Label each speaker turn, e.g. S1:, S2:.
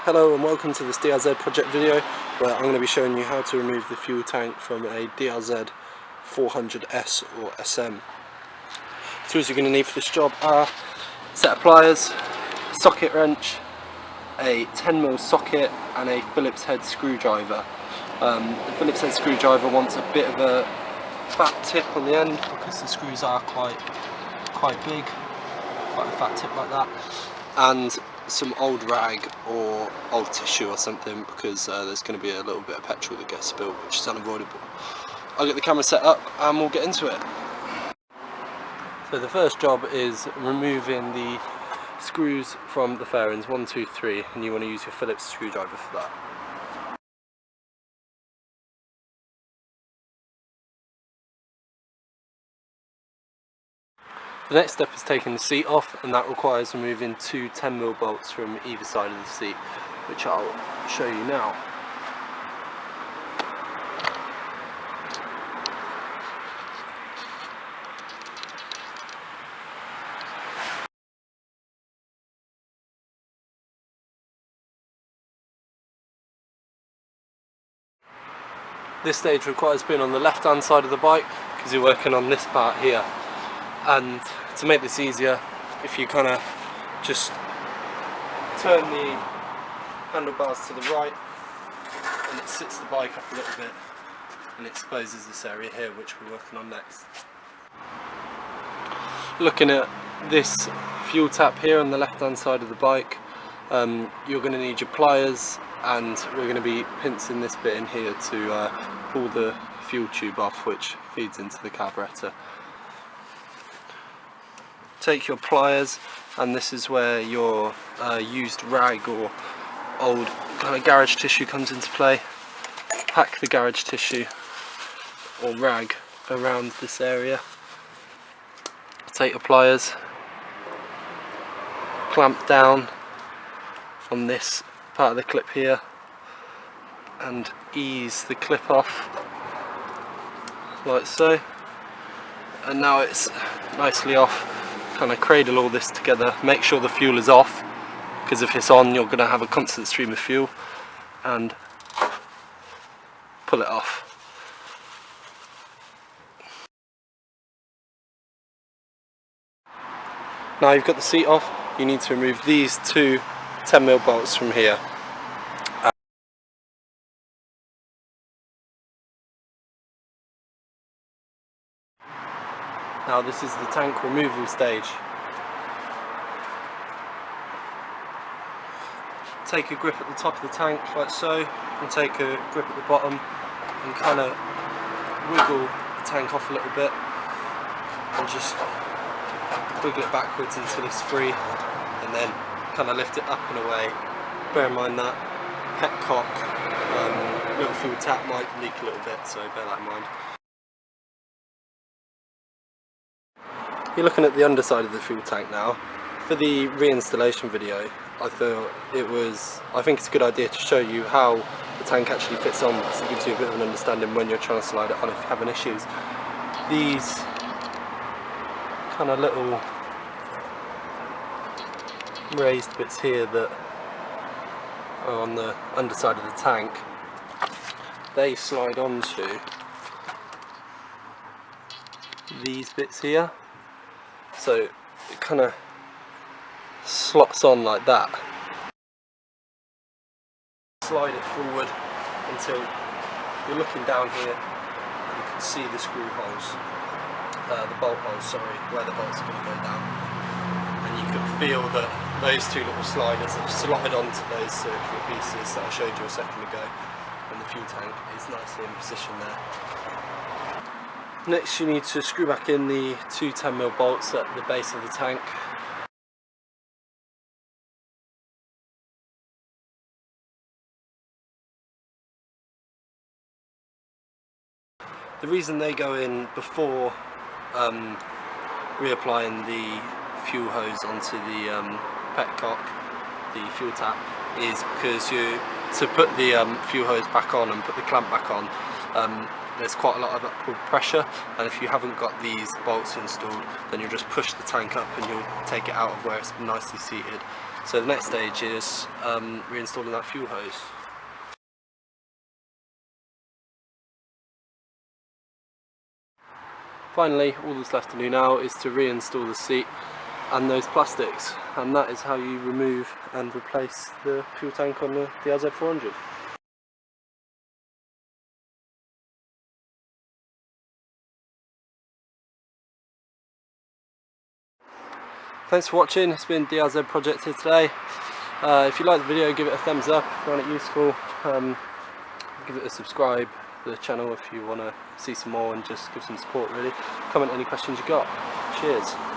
S1: Hello and welcome to this DRZ project video where I'm going to be showing you how to remove the fuel tank from a DRZ 400S or SM. Tools you're going to need for this job are a set of pliers, a socket wrench, a 10mm socket and a Phillips head screwdriver. The Phillips head screwdriver wants a bit of a fat tip on the end because the screws are quite big, quite a fat tip like that, and some old rag or old tissue or something because there's going to be a little bit of petrol that gets spilled, which is unavoidable. I'll get the camera set up and we'll get into it. So the first job is removing the screws from the fairings 1, 2, 3, and you want to use your Phillips screwdriver for that. The next step is taking the seat off, and that requires removing 2 10mm bolts from either side of the seat, which I'll show you now. This stage requires being on the left hand side of the bike because you're working on this part here. And to make this easier, if you kind of just turn the handlebars to the right, and it sits the bike up a little bit and exposes this area here, which we're working on next. Looking at this fuel tap here on the left hand side of the bike, you're going to need your pliers, and we're going to be pincing this bit in here to pull the fuel tube off, which feeds into the carburetor. Take your pliers, and this is where your used rag or old kind of garage tissue comes into play. Pack the garage tissue or rag around this area. Take your pliers, clamp down on this part of the clip here and ease the clip off like so, and now it's nicely off. Kind of cradle all this together, make sure the fuel is off, because if it's on you're going to have a constant stream of fuel, and pull it off. Now you've got the seat off, you need to remove these 2 10mm bolts from here. Now this is the tank removal stage. Take a grip at the top of the tank like so, and take a grip at the bottom and kind of wiggle the tank off a little bit, and just wiggle it backwards until it's free, and then kind of lift it up and away. Bear in mind that petcock little fuel tap might leak a little bit, so bear that in mind. You're looking at the underside of the fuel tank now. For the reinstallation video, I think it's a good idea to show you how the tank actually fits on, because it gives you a bit of an understanding when you're trying to slide it on if you're having issues. These kind of little raised bits here that are on the underside of the tank, they slide onto these bits here. So it kind of slots on like that. Slide it forward until you're looking down here and you can see the screw holes, the bolt holes, sorry, where the bolts are going to go down. And you can feel that those 2 little sliders have slotted onto those circular pieces that I showed you a second ago, and the fuel tank is nicely in position there. Next you need to screw back in the 2 10mm bolts at the base of the tank. The reason they go in before reapplying the fuel hose onto the petcock, the fuel tap, is because to put the fuel hose back on and put the clamp back on, there's quite a lot of upward pressure, and if you haven't got these bolts installed, then you'll just push the tank up and you'll take it out of where it's nicely seated. So the next stage is reinstalling that fuel hose. Finally, all that's left to do now is to reinstall the seat and those plastics, and that is how you remove and replace the fuel tank on the DRZ 400. Thanks for watching. It's been DRZ Project here today. If you like the video, give it a thumbs up if you find it useful. Give it a subscribe to the channel if you want to see some more and just give some support really. Comment any questions you got. Cheers.